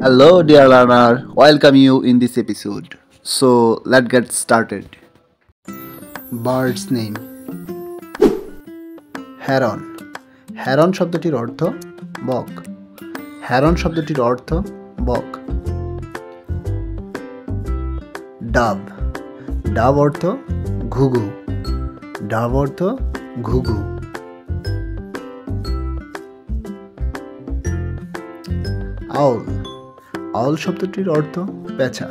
Hello, dear learner. Welcome you in this episode. So let's get started. Birds name. Heron. Heron শব্দটির অর্থ বক। Heron শব্দটির অর্থ বক। ডাব। ডাব অর্থ ঘুঘু। ডাব অর্থ ঘুঘু। আউল। আউল শব্দটির অর্থ পেঁচা।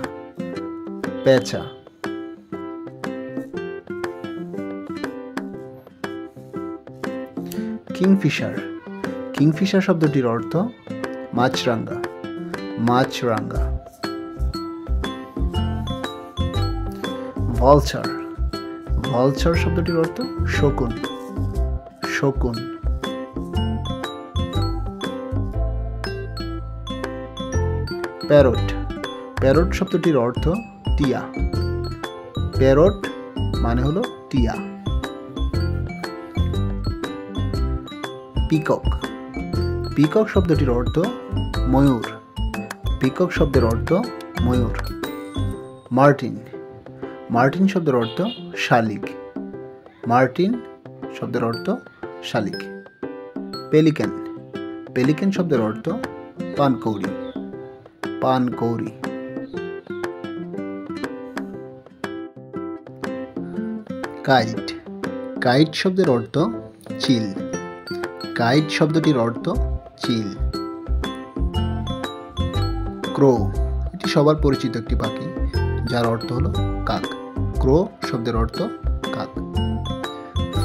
পেঁচা। কিংফিশার। কিংফিশার শব্দটির অর্থ মাছরাঙা। মাছরাঙা। ভলচার। ভলচার শব্দটির অর্থ শকুন। শকুন। প্যারট। প্যারট শব্দটির অর্থ টিয়া। প্যারট মানে হলো টিয়া। পিকক। পিকক শব্দটির অর্থ ময়ূর। পিকক শব্দের অর্থ ময়ূর। মার্টিন। মার্টিন শব্দের অর্থ শালিক। মার্টিন শব্দের অর্থ শালিক। পেলিক্যান। পেলিক্যান শব্দের অর্থ পানকৌড়ি। পানকৌড়ি। কাইট। কাইট শব্দের অর্থ চিল। কাইট শব্দটির অর্থ চিল। ক্রো। এটি সবার পরিচিত একটি পাখি যার অর্থ হলো কাক। ক্রো শব্দের অর্থ কাক।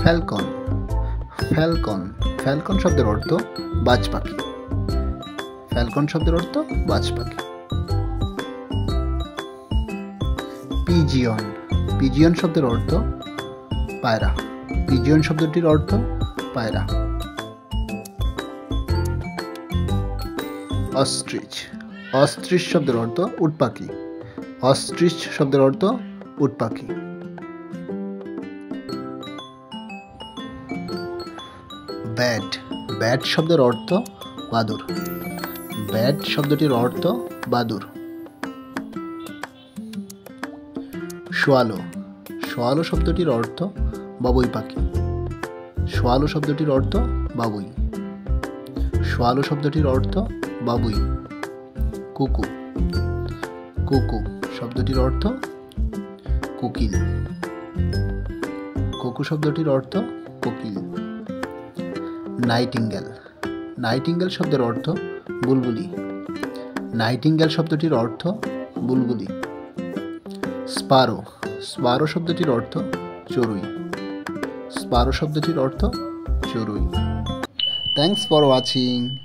ফ্যালকন। ফ্যালকন। ফ্যালকন শব্দের অর্থ বাজ পাখি। ফ্যালকন শব্দের অর্থ বাজ পাখি। পিজিয়ন। পিজিয়ন শব্দের অর্থ পায়রা। পিজিয়ন শব্দটির অর্থ পায়রা। অস্ট্রিচ। অস্ট্রিচ শব্দের অর্থ উট পাখি। অস্ট্রিচ শব্দের অর্থ উট পাখি। ব্যাট। ব্যাট শব্দের অর্থ বাদুর। ব্যাট শব্দটির অর্থ বাদুর। শোয়ালো। শোয়ালো শব্দটির অর্থ বাবুই পাখি। শোয়ালো শব্দটির অর্থ বাবুই। শোয়ালো শব্দটির অর্থ বাবুই। কুকু। কুকু শব্দটির অর্থ কোকিল। কুকু শব্দটির অর্থ কোকিল। নাইটিঙ্গেল। নাইটিঙ্গেল শব্দের অর্থ বুলবুলি। নাইটিঙ্গেল শব্দটির অর্থ বুলবুলি। স্পারো। স্পারো শব্দটির অর্থ চড়ুই। স্পারো শব্দটির অর্থ চড়ুই। Thanks for watching.